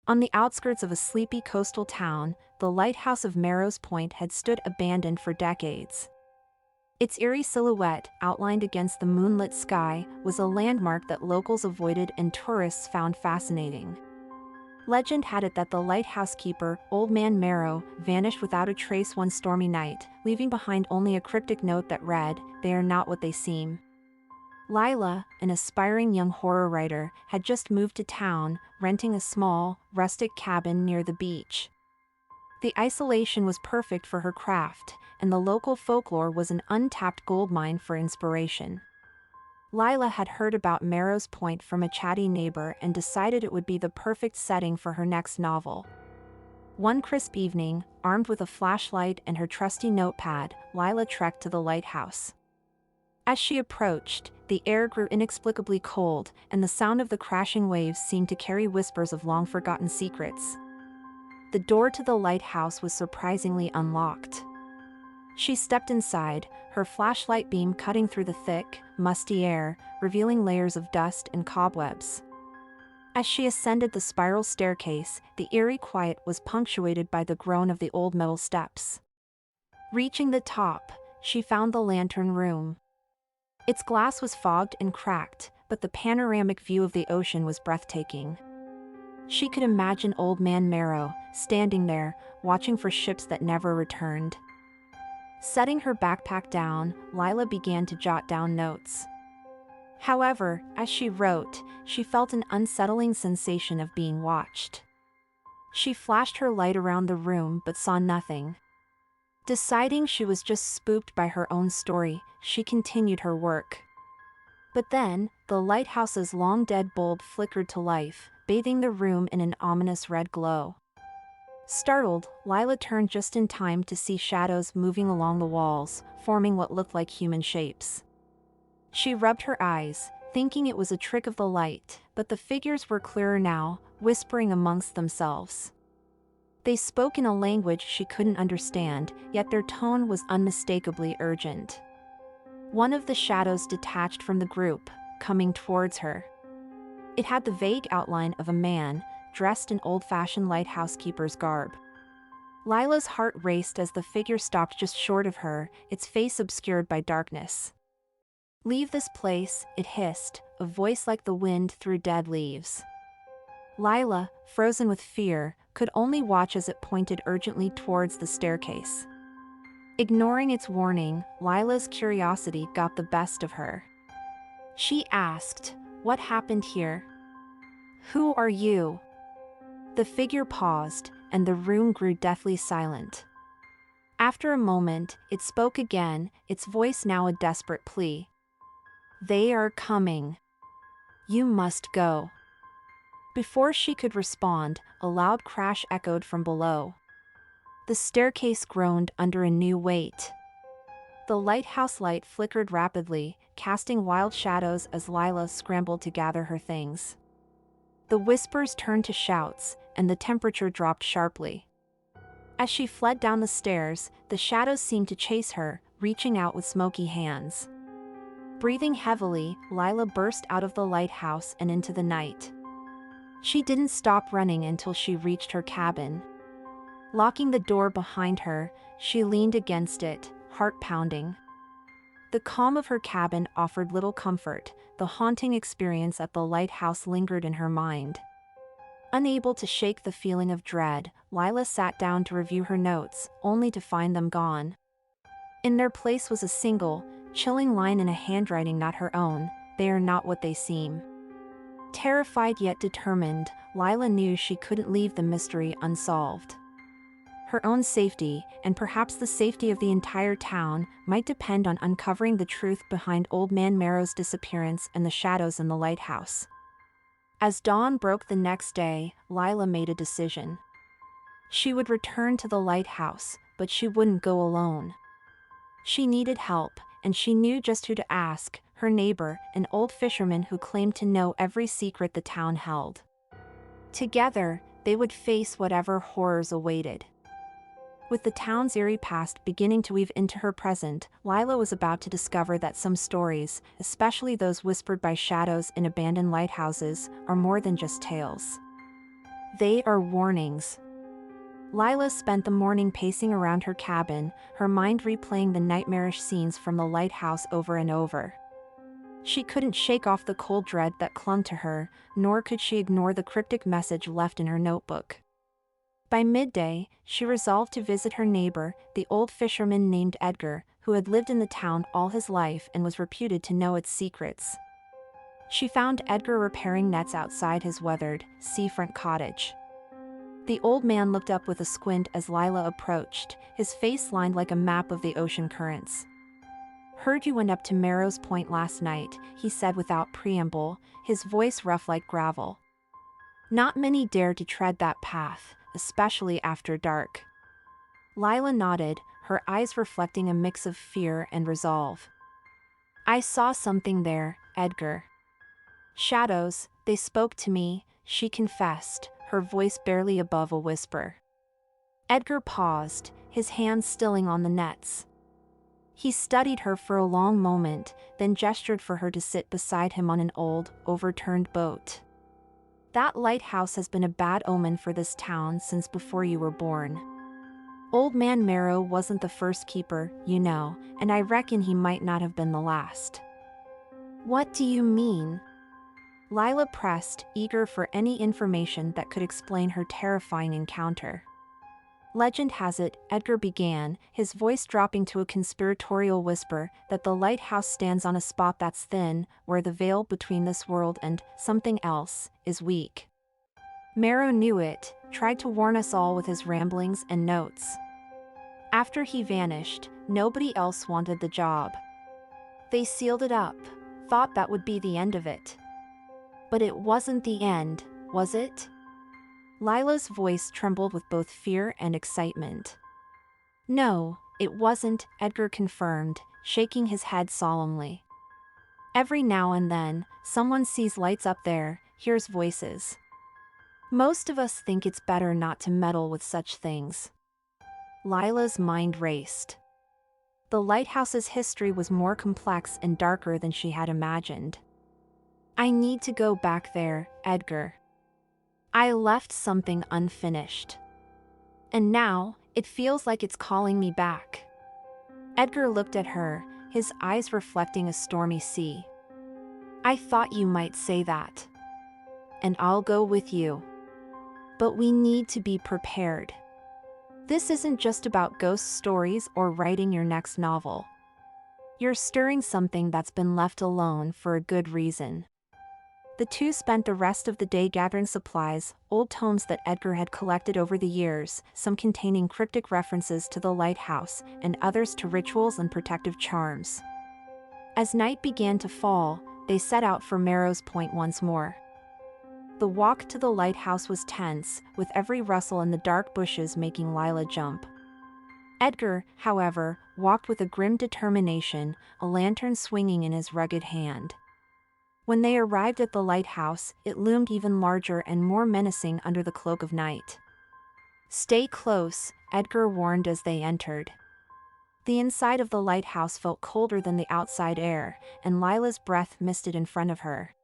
On the outskirts of a sleepy coastal town, the lighthouse of Marrow's Point had stood abandoned for decades. Its eerie silhouette, outlined against the moonlit sky, was a landmark that locals avoided and tourists found fascinating. Legend had it that the lighthouse keeper, Old Man Marrow, vanished without a trace one stormy night, leaving behind only a cryptic note that read, "They are not what they seem." Lila, an aspiring young horror writer, had just moved to town, renting a small, rustic cabin near the beach. The isolation was perfect for her craft, and the local folklore was an untapped goldmine for inspiration. Lila had heard about Marrow's Point from a chatty neighbor and decided it would be the perfect setting for her next novel. One crisp evening, armed with a flashlight and her trusty notepad, Lila trekked to the lighthouse. As she approached, the air grew inexplicably cold, and the sound of the crashing waves seemed to carry whispers of long-forgotten secrets. The door to the lighthouse was surprisingly unlocked. She stepped inside, her flashlight beam cutting through the thick, musty air, revealing layers of dust and cobwebs. As she ascended the spiral staircase, the eerie quiet was punctuated by the groan of the old metal steps. Reaching the top, she found the lantern room. Its glass was fogged and cracked, but the panoramic view of the ocean was breathtaking. She could imagine Old Man Marrow, standing there, watching for ships that never returned. Setting her backpack down, Lila began to jot down notes. However, as she wrote, she felt an unsettling sensation of being watched. She flashed her light around the room but saw nothing. Deciding she was just spooked by her own story, she continued her work. But then, the lighthouse's long-dead bulb flickered to life, bathing the room in an ominous red glow. Startled, Lila turned just in time to see shadows moving along the walls, forming what looked like human shapes. She rubbed her eyes, thinking it was a trick of the light, but the figures were clearer now, whispering amongst themselves. They spoke in a language she couldn't understand, yet their tone was unmistakably urgent. One of the shadows detached from the group, coming towards her. It had the vague outline of a man, dressed in old-fashioned lighthouse keeper's garb. Lila's heart raced as the figure stopped just short of her, its face obscured by darkness. "Leave this place," it hissed, a voice like the wind through dead leaves. Lila, frozen with fear, could only watch as it pointed urgently towards the staircase. Ignoring its warning, Lila's curiosity got the best of her. She asked, "What happened here? Who are you?" The figure paused, and the room grew deathly silent. After a moment, it spoke again, its voice now a desperate plea. "They are coming. You must go." Before she could respond, a loud crash echoed from below. The staircase groaned under a new weight. The lighthouse light flickered rapidly, casting wild shadows as Lila scrambled to gather her things. The whispers turned to shouts, and the temperature dropped sharply. As she fled down the stairs, the shadows seemed to chase her, reaching out with smoky hands. Breathing heavily, Lila burst out of the lighthouse and into the night. She didn't stop running until she reached her cabin. Locking the door behind her, she leaned against it, heart pounding. The calm of her cabin offered little comfort, the haunting experience at the lighthouse lingered in her mind. Unable to shake the feeling of dread, Lila sat down to review her notes, only to find them gone. In their place was a single, chilling line in a handwriting not her own, "They are not what they seem." Terrified yet determined, Lila knew she couldn't leave the mystery unsolved. Her own safety, and perhaps the safety of the entire town, might depend on uncovering the truth behind Old Man Marrow's disappearance and the shadows in the lighthouse. As dawn broke the next day, Lila made a decision. She would return to the lighthouse, but she wouldn't go alone. She needed help, and she knew just who to ask, her neighbor, an old fisherman who claimed to know every secret the town held. Together, they would face whatever horrors awaited. With the town's eerie past beginning to weave into her present, Lila was about to discover that some stories, especially those whispered by shadows in abandoned lighthouses, are more than just tales. They are warnings. Lila spent the morning pacing around her cabin, her mind replaying the nightmarish scenes from the lighthouse over and over. She couldn't shake off the cold dread that clung to her, nor could she ignore the cryptic message left in her notebook. By midday, she resolved to visit her neighbor, the old fisherman named Edgar, who had lived in the town all his life and was reputed to know its secrets. She found Edgar repairing nets outside his weathered, seafront cottage. The old man looked up with a squint as Lila approached, his face lined like a map of the ocean currents. "Heard you went up to Merrow's Point last night," he said without preamble, his voice rough like gravel. "Not many dare to tread that path, especially after dark." Lila nodded, her eyes reflecting a mix of fear and resolve. "I saw something there, Edgar. Shadows, they spoke to me," she confessed, her voice barely above a whisper. Edgar paused, his hands stilling on the nets. He studied her for a long moment, then gestured for her to sit beside him on an old, overturned boat. "That lighthouse has been a bad omen for this town since before you were born. Old Man Merrow wasn't the first keeper, you know, and I reckon he might not have been the last." "What do you mean?" Lila pressed, eager for any information that could explain her terrifying encounter. "Legend has it," Edgar began, his voice dropping to a conspiratorial whisper, "that the lighthouse stands on a spot that's thin, where the veil between this world and something else is weak. Merrow knew it, tried to warn us all with his ramblings and notes. After he vanished, nobody else wanted the job. They sealed it up, thought that would be the end of it. But it wasn't the end, was it?" Lila's voice trembled with both fear and excitement. "No, it wasn't," Edgar confirmed, shaking his head solemnly. "Every now and then, someone sees lights up there, hears voices. Most of us think it's better not to meddle with such things." Lila's mind raced. The lighthouse's history was more complex and darker than she had imagined. "I need to go back there, Edgar. I left something unfinished. And now, it feels like it's calling me back." Edgar looked at her, his eyes reflecting a stormy sea. "I thought you might say that. And I'll go with you. But we need to be prepared. This isn't just about ghost stories or writing your next novel. You're stirring something that's been left alone for a good reason." The two spent the rest of the day gathering supplies, old tomes that Edgar had collected over the years, some containing cryptic references to the lighthouse, and others to rituals and protective charms. As night began to fall, they set out for Merrow's Point once more. The walk to the lighthouse was tense, with every rustle in the dark bushes making Lila jump. Edgar, however, walked with a grim determination, a lantern swinging in his rugged hand. When they arrived at the lighthouse, it loomed even larger and more menacing under the cloak of night. "Stay close," Edgar warned as they entered. The inside of the lighthouse felt colder than the outside air, and Lila's breath misted in front of her.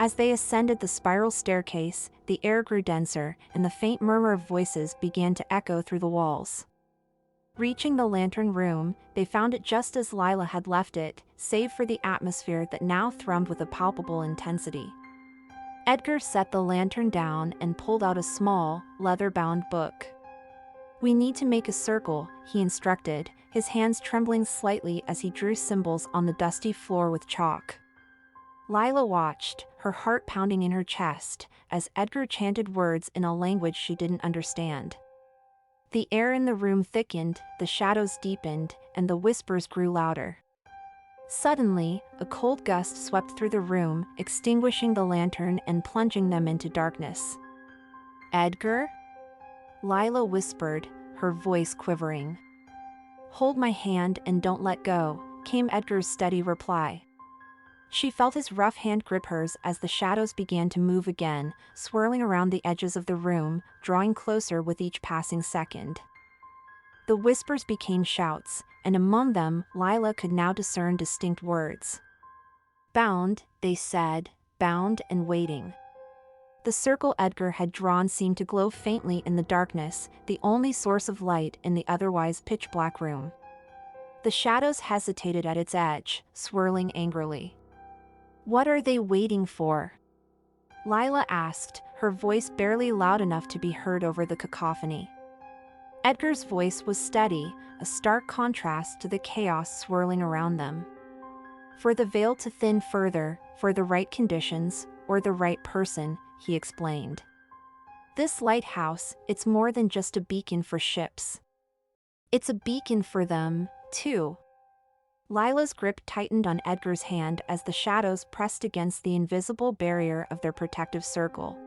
As they ascended the spiral staircase, the air grew denser, and the faint murmur of voices began to echo through the walls. Reaching the lantern room, they found it just as Lila had left it, save for the atmosphere that now thrummed with a palpable intensity. Edgar set the lantern down and pulled out a small, leather-bound book. "We need to make a circle," he instructed, his hands trembling slightly as he drew symbols on the dusty floor with chalk. Lila watched, her heart pounding in her chest, as Edgar chanted words in a language she didn't understand. The air in the room thickened, the shadows deepened, and the whispers grew louder. Suddenly, a cold gust swept through the room, extinguishing the lantern and plunging them into darkness. "Edgar?" Lila whispered, her voice quivering. "Hold my hand and don't let go," came Edgar's steady reply. She felt his rough hand grip hers as the shadows began to move again, swirling around the edges of the room, drawing closer with each passing second. The whispers became shouts, and among them, Lila could now discern distinct words. "Bound," they said, "bound and waiting." The circle Edgar had drawn seemed to glow faintly in the darkness, the only source of light in the otherwise pitch-black room. The shadows hesitated at its edge, swirling angrily. "What are they waiting for?" Lila asked, her voice barely loud enough to be heard over the cacophony. Edgar's voice was steady, a stark contrast to the chaos swirling around them. "For the veil to thin further, for the right conditions, or the right person," he explained. "This lighthouse, it's more than just a beacon for ships. It's a beacon for them, too." Lila's grip tightened on Edgar's hand as the shadows pressed against the invisible barrier of their protective circle.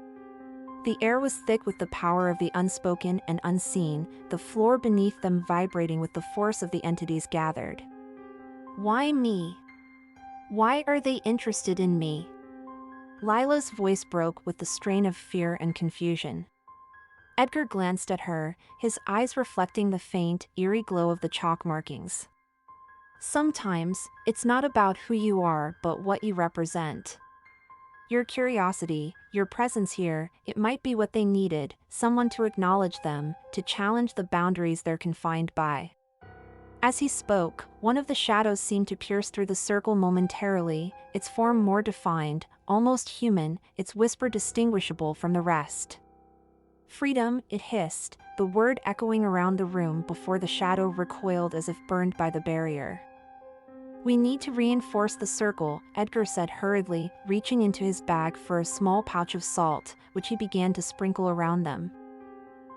The air was thick with the power of the unspoken and unseen, the floor beneath them vibrating with the force of the entities gathered. "Why me? Why are they interested in me?" Lila's voice broke with the strain of fear and confusion. Edgar glanced at her, his eyes reflecting the faint, eerie glow of the chalk markings. "Sometimes, it's not about who you are but what you represent. Your curiosity, your presence here, it might be what they needed, someone to acknowledge them, to challenge the boundaries they're confined by." As he spoke, one of the shadows seemed to pierce through the circle momentarily, its form more defined, almost human, its whisper distinguishable from the rest. "Freedom," it hissed, the word echoing around the room before the shadow recoiled as if burned by the barrier. "We need to reinforce the circle," Edgar said hurriedly, reaching into his bag for a small pouch of salt, which he began to sprinkle around them.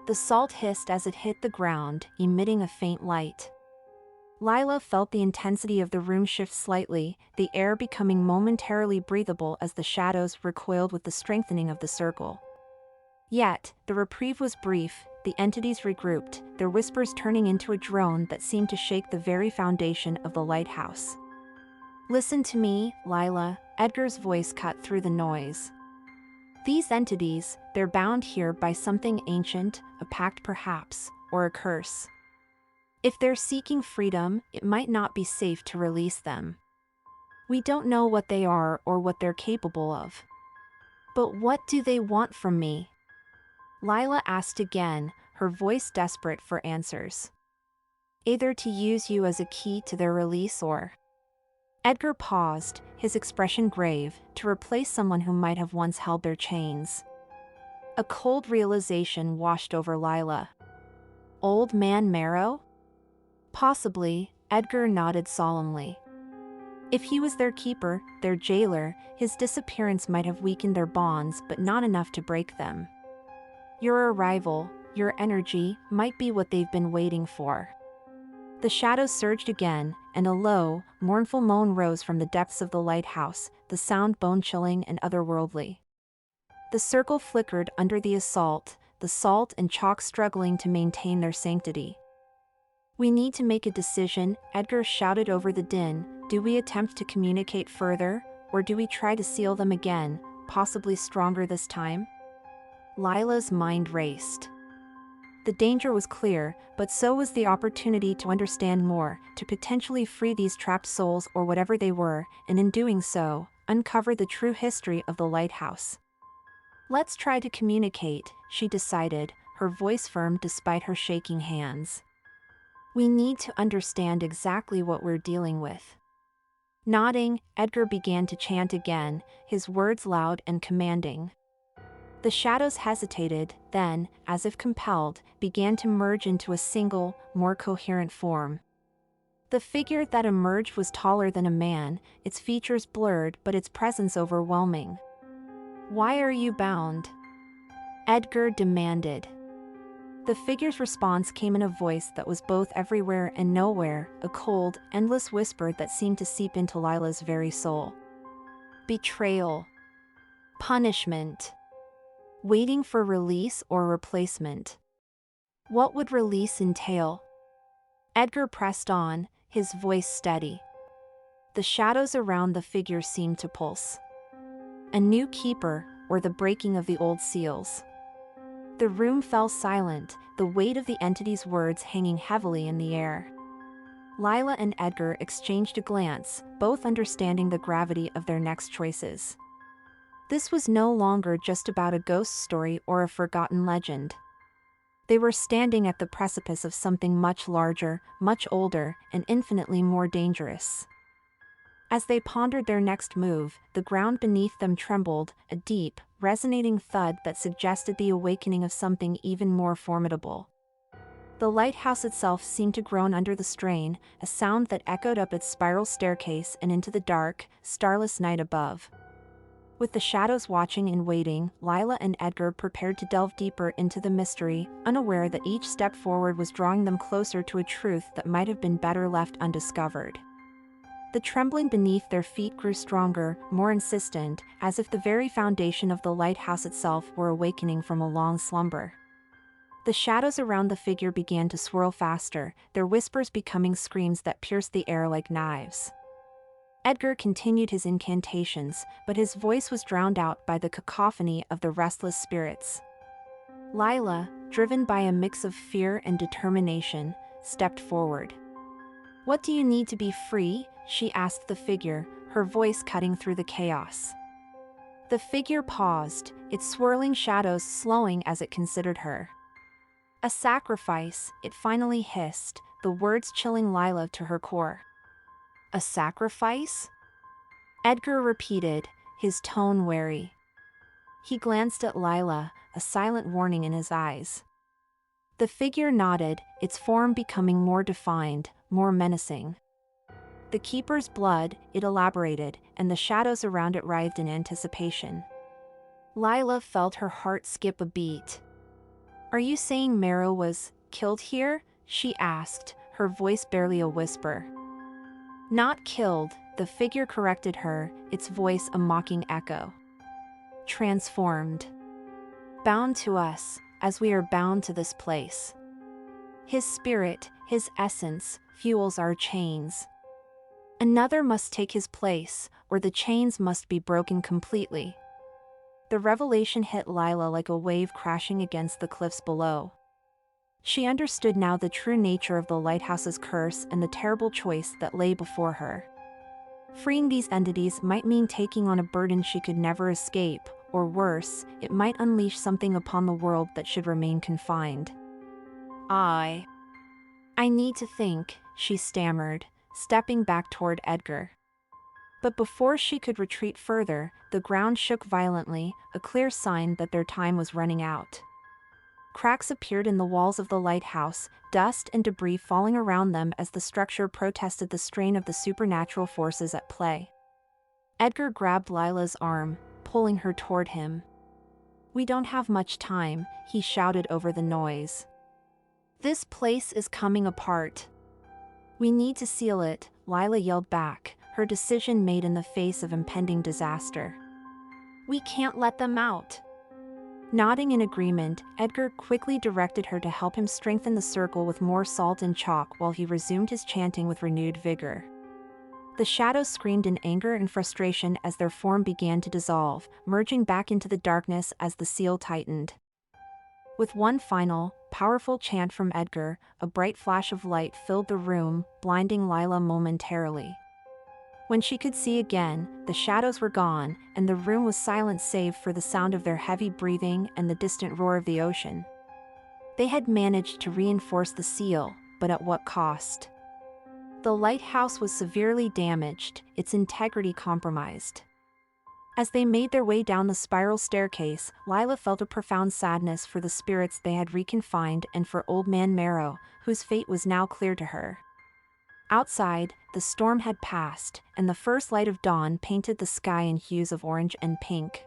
The salt hissed as it hit the ground, emitting a faint light. Lila felt the intensity of the room shift slightly, the air becoming momentarily breathable as the shadows recoiled with the strengthening of the circle. Yet, the reprieve was brief, the entities regrouped, their whispers turning into a drone that seemed to shake the very foundation of the lighthouse. "Listen to me, Lila," Edgar's voice cut through the noise. "These entities, they're bound here by something ancient, a pact perhaps, or a curse. If they're seeking freedom, it might not be safe to release them. We don't know what they are or what they're capable of. But what do they want from me?" Lila asked again, her voice desperate for answers. "Either to use you as a key to their release or—" Edgar paused, his expression grave, to replace someone who might have once held their chains. A cold realization washed over Lila. Old Man Marrow? Possibly, Edgar nodded solemnly. If he was their keeper, their jailer, his disappearance might have weakened their bonds but not enough to break them. Your arrival, your energy, might be what they've been waiting for. The shadows surged again, and a low, mournful moan rose from the depths of the lighthouse, the sound bone-chilling and otherworldly. The circle flickered under the assault, the salt and chalk struggling to maintain their sanctity. "We need to make a decision," Edgar shouted over the din. "Do we attempt to communicate further, or do we try to seal them again, possibly stronger this time?" Lila's mind raced. The danger was clear, but so was the opportunity to understand more, to potentially free these trapped souls or whatever they were, and in doing so, uncover the true history of the lighthouse. "Let's try to communicate," she decided, her voice firm despite her shaking hands. "We need to understand exactly what we're dealing with." Nodding, Edgar began to chant again, his words loud and commanding. The shadows hesitated, then, as if compelled, began to merge into a single, more coherent form. The figure that emerged was taller than a man, its features blurred but its presence overwhelming. "Why are you bound?" Edgar demanded. The figure's response came in a voice that was both everywhere and nowhere, a cold, endless whisper that seemed to seep into Lila's very soul. "Betrayal. Punishment. Waiting for release or replacement." What would release entail? Edgar pressed on, his voice steady. The shadows around the figure seemed to pulse. A new keeper, or the breaking of the old seals. The room fell silent, the weight of the entity's words hanging heavily in the air. Lila and Edgar exchanged a glance, both understanding the gravity of their next choices. This was no longer just about a ghost story or a forgotten legend. They were standing at the precipice of something much larger, much older, and infinitely more dangerous. As they pondered their next move, the ground beneath them trembled, a deep, resonating thud that suggested the awakening of something even more formidable. The lighthouse itself seemed to groan under the strain, a sound that echoed up its spiral staircase and into the dark, starless night above. With the shadows watching and waiting, Lila and Edgar prepared to delve deeper into the mystery, unaware that each step forward was drawing them closer to a truth that might have been better left undiscovered. The trembling beneath their feet grew stronger, more insistent, as if the very foundation of the lighthouse itself were awakening from a long slumber. The shadows around the figure began to swirl faster, their whispers becoming screams that pierced the air like knives. Edgar continued his incantations, but his voice was drowned out by the cacophony of the restless spirits. Lila, driven by a mix of fear and determination, stepped forward. "What do you need to be free?" she asked the figure, her voice cutting through the chaos. The figure paused, its swirling shadows slowing as it considered her. "A sacrifice," it finally hissed, the words chilling Lila to her core. "A sacrifice?" Edgar repeated, his tone wary. He glanced at Lila, a silent warning in his eyes. The figure nodded, its form becoming more defined, more menacing. "The Keeper's blood," it elaborated, and the shadows around it writhed in anticipation. Lila felt her heart skip a beat. "Are you saying Marrow was killed here?" she asked, her voice barely a whisper. "Not killed," the figure corrected her, its voice a mocking echo. "Transformed. Bound to us, as we are bound to this place. His spirit, his essence, fuels our chains. Another must take his place, or the chains must be broken completely." The revelation hit Lila like a wave crashing against the cliffs below. She understood now the true nature of the lighthouse's curse and the terrible choice that lay before her. Freeing these entities might mean taking on a burden she could never escape, or worse, it might unleash something upon the world that should remain confined. I need to think," she stammered, stepping back toward Edgar. But before she could retreat further, the ground shook violently, a clear sign that their time was running out. Cracks appeared in the walls of the lighthouse, dust and debris falling around them as the structure protested the strain of the supernatural forces at play. Edgar grabbed Lila's arm, pulling her toward him. "We don't have much time," he shouted over the noise. "This place is coming apart." "We need to seal it," Lila yelled back, her decision made in the face of impending disaster. "We can't let them out." Nodding in agreement, Edgar quickly directed her to help him strengthen the circle with more salt and chalk while he resumed his chanting with renewed vigor. The shadows screamed in anger and frustration as their form began to dissolve, merging back into the darkness as the seal tightened. With one final, powerful chant from Edgar, a bright flash of light filled the room, blinding Lila momentarily. When she could see again, the shadows were gone, and the room was silent save for the sound of their heavy breathing and the distant roar of the ocean. They had managed to reinforce the seal, but at what cost? The lighthouse was severely damaged, its integrity compromised. As they made their way down the spiral staircase, Lila felt a profound sadness for the spirits they had reconfined and for Old Man Marrow, whose fate was now clear to her. Outside, the storm had passed, and the first light of dawn painted the sky in hues of orange and pink.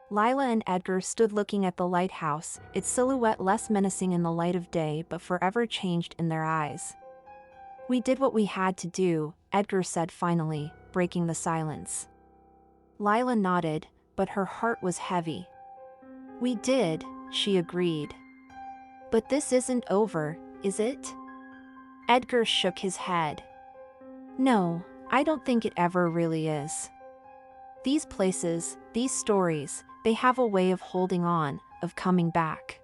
Lila and Edgar stood looking at the lighthouse, its silhouette less menacing in the light of day but forever changed in their eyes. "We did what we had to do," Edgar said finally, breaking the silence. Lila nodded, but her heart was heavy. "We did," she agreed. "But this isn't over, is it?" Edgar shook his head. "No, I don't think it ever really is. These places, these stories, they have a way of holding on, of coming back."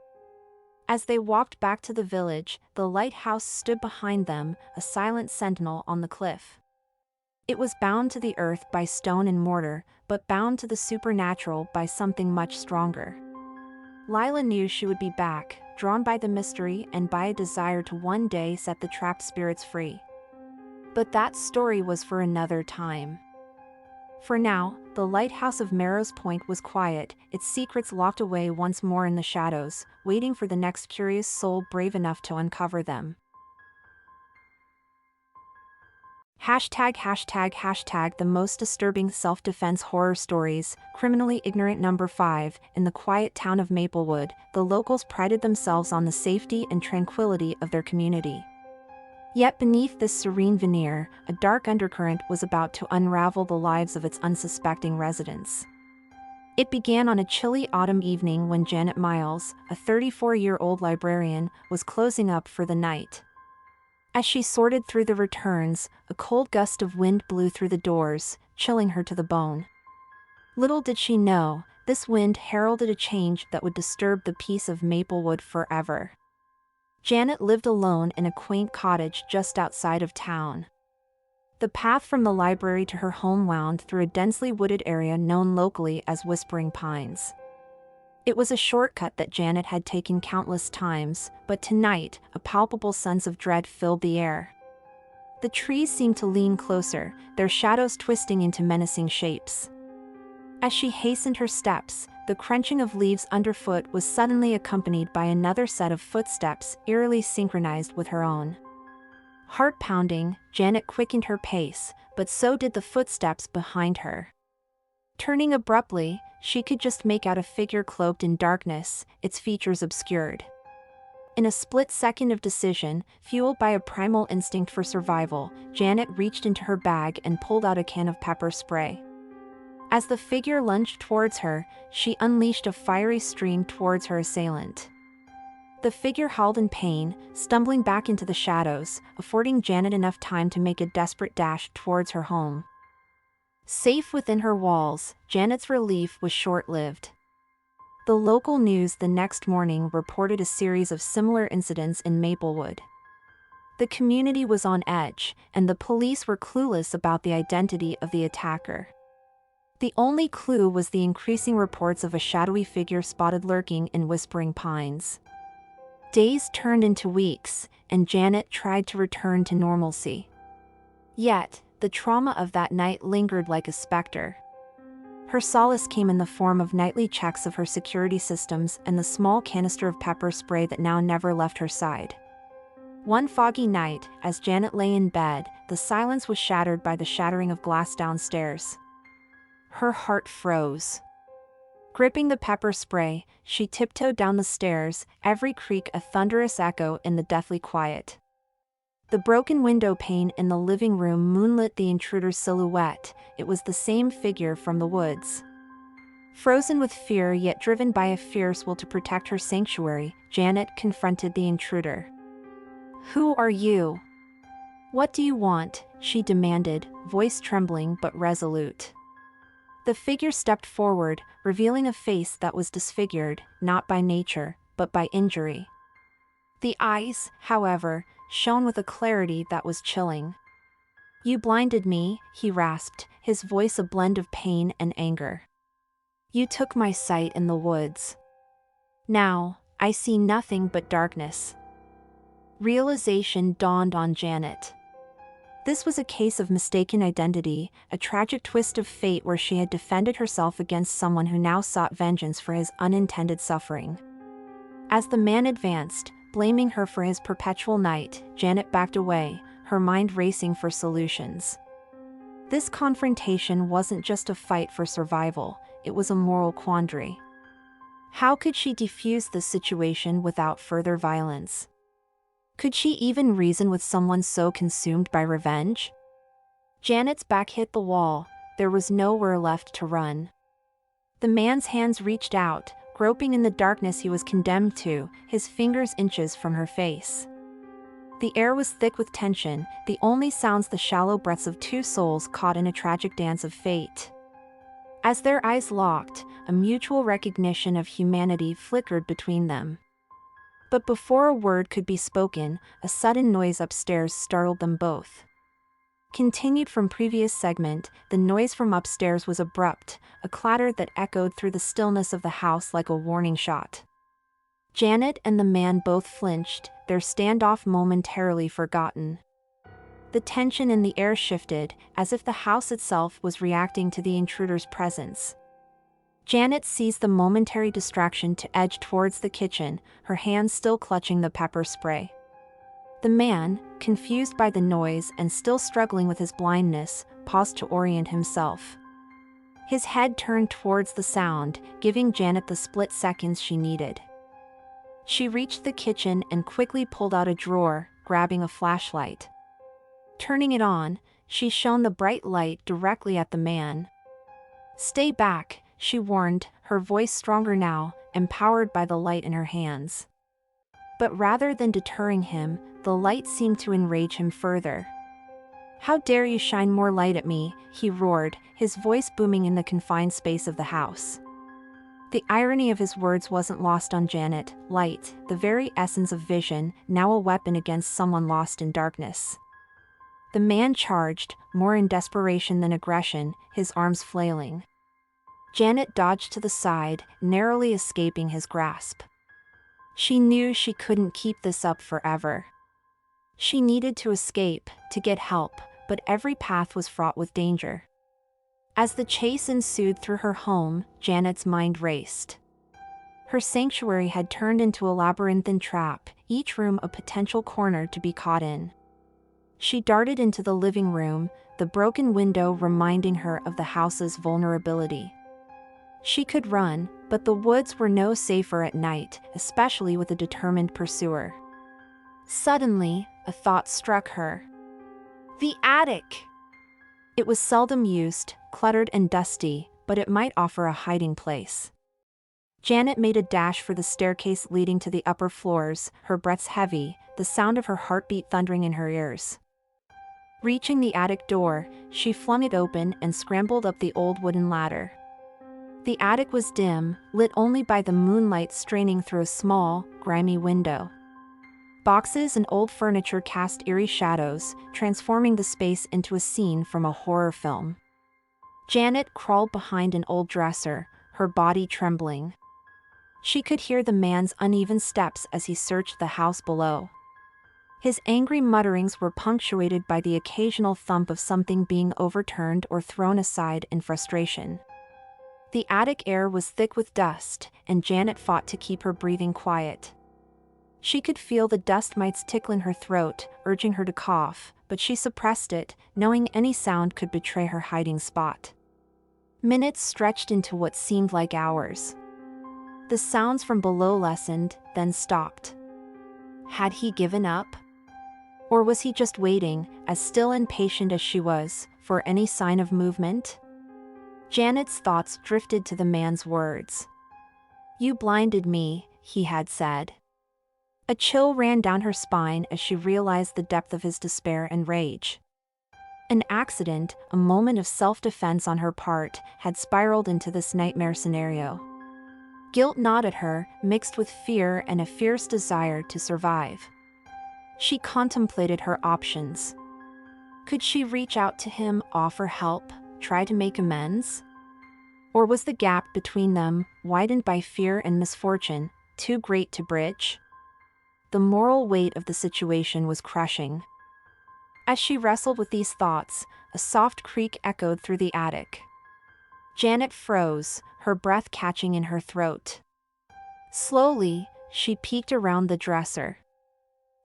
As they walked back to the village, the lighthouse stood behind them, a silent sentinel on the cliff. It was bound to the earth by stone and mortar, but bound to the supernatural by something much stronger. Lila knew she would be back, drawn by the mystery and by a desire to one day set the trapped spirits free. But that story was for another time. For now, the lighthouse of Merrow's Point was quiet, its secrets locked away once more in the shadows, waiting for the next curious soul brave enough to uncover them. ###the most disturbing self-defense horror stories. Criminally ignorant number 5. In the quiet town of Maplewood, the locals prided themselves on the safety and tranquility of their community. Yet beneath this serene veneer, a dark undercurrent was about to unravel the lives of its unsuspecting residents. It began on a chilly autumn evening when Janet Miles, a 34-year-old librarian, was closing up for the night. As she sorted through the returns, a cold gust of wind blew through the doors, chilling her to the bone. Little did she know, this wind heralded a change that would disturb the peace of Maplewood forever. Janet lived alone in a quaint cottage just outside of town. The path from the library to her home wound through a densely wooded area known locally as Whispering Pines. It was a shortcut that Janet had taken countless times, but tonight, a palpable sense of dread filled the air. The trees seemed to lean closer, their shadows twisting into menacing shapes. As she hastened her steps, the crunching of leaves underfoot was suddenly accompanied by another set of footsteps, eerily synchronized with her own. Heart pounding, Janet quickened her pace, but so did the footsteps behind her. Turning abruptly, she could just make out a figure cloaked in darkness, its features obscured. In a split second of decision, fueled by a primal instinct for survival, Janet reached into her bag and pulled out a can of pepper spray. As the figure lunged towards her, she unleashed a fiery stream towards her assailant. The figure howled in pain, stumbling back into the shadows, affording Janet enough time to make a desperate dash towards her home. Safe within her walls, Janet's relief was short-lived. The local news the next morning reported a series of similar incidents in Maplewood. The community was on edge, and the police were clueless about the identity of the attacker. The only clue was the increasing reports of a shadowy figure spotted lurking in Whispering Pines. Days turned into weeks, and Janet tried to return to normalcy. Yet, the trauma of that night lingered like a specter. Her solace came in the form of nightly checks of her security systems and the small canister of pepper spray that now never left her side. One foggy night, as Janet lay in bed, the silence was shattered by the shattering of glass downstairs. Her heart froze. Gripping the pepper spray, she tiptoed down the stairs, every creak a thunderous echo in the deathly quiet. The broken window pane in the living room moonlit the intruder's silhouette. It was the same figure from the woods. Frozen with fear yet driven by a fierce will to protect her sanctuary, Janet confronted the intruder. "Who are you? What do you want?" she demanded, voice trembling but resolute. The figure stepped forward, revealing a face that was disfigured, not by nature, but by injury. The eyes, however, shone with a clarity that was chilling. "You blinded me," he rasped, his voice a blend of pain and anger. "You took my sight in the woods. Now, I see nothing but darkness." Realization dawned on Janet. This was a case of mistaken identity, a tragic twist of fate where she had defended herself against someone who now sought vengeance for his unintended suffering. As the man advanced, blaming her for his perpetual night, Janet backed away, her mind racing for solutions. This confrontation wasn't just a fight for survival, it was a moral quandary. How could she defuse the situation without further violence? Could she even reason with someone so consumed by revenge? Janet's back hit the wall, there was nowhere left to run. The man's hands reached out, groping in the darkness he was condemned to, his fingers inches from her face. The air was thick with tension, the only sounds the shallow breaths of two souls caught in a tragic dance of fate. As their eyes locked, a mutual recognition of humanity flickered between them. But before a word could be spoken, a sudden noise upstairs startled them both. Continued from previous segment, the noise from upstairs was abrupt, a clatter that echoed through the stillness of the house like a warning shot. Janet and the man both flinched, their standoff momentarily forgotten. The tension in the air shifted, as if the house itself was reacting to the intruder's presence. Janet seized the momentary distraction to edge towards the kitchen, her hands still clutching the pepper spray. The man, confused by the noise and still struggling with his blindness, paused to orient himself. His head turned towards the sound, giving Janet the split seconds she needed. She reached the kitchen and quickly pulled out a drawer, grabbing a flashlight. Turning it on, she shone the bright light directly at the man. "Stay back," she warned, her voice stronger now, empowered by the light in her hands. But rather than deterring him, the light seemed to enrage him further. "How dare you shine more light at me," he roared, his voice booming in the confined space of the house. The irony of his words wasn't lost on Janet. Light, the very essence of vision, now a weapon against someone lost in darkness. The man charged, more in desperation than aggression, his arms flailing. Janet dodged to the side, narrowly escaping his grasp. She knew she couldn't keep this up forever. She needed to escape, to get help, but every path was fraught with danger. As the chase ensued through her home, Janet's mind raced. Her sanctuary had turned into a labyrinthine trap, each room a potential corner to be caught in. She darted into the living room, the broken window reminding her of the house's vulnerability. She could run, but the woods were no safer at night, especially with a determined pursuer. Suddenly, a thought struck her. The attic! It was seldom used, cluttered and dusty, but it might offer a hiding place. Janet made a dash for the staircase leading to the upper floors, her breaths heavy, the sound of her heartbeat thundering in her ears. Reaching the attic door, she flung it open and scrambled up the old wooden ladder. The attic was dim, lit only by the moonlight straining through a small, grimy window. Boxes and old furniture cast eerie shadows, transforming the space into a scene from a horror film. Janet crawled behind an old dresser, her body trembling. She could hear the man's uneven steps as he searched the house below. His angry mutterings were punctuated by the occasional thump of something being overturned or thrown aside in frustration. The attic air was thick with dust, and Janet fought to keep her breathing quiet. She could feel the dust mites tickle in her throat, urging her to cough, but she suppressed it, knowing any sound could betray her hiding spot. Minutes stretched into what seemed like hours. The sounds from below lessened, then stopped. Had he given up? Or was he just waiting, as still and patient as she was, for any sign of movement? Janet's thoughts drifted to the man's words. "You blinded me," he had said. A chill ran down her spine as she realized the depth of his despair and rage. An accident, a moment of self-defense on her part, had spiraled into this nightmare scenario. Guilt gnawed at her, mixed with fear and a fierce desire to survive. She contemplated her options. Could she reach out to him, offer help, try to make amends? Or was the gap between them, widened by fear and misfortune, too great to bridge? The moral weight of the situation was crushing. As she wrestled with these thoughts, a soft creak echoed through the attic. Janet froze, her breath catching in her throat. Slowly, she peeked around the dresser.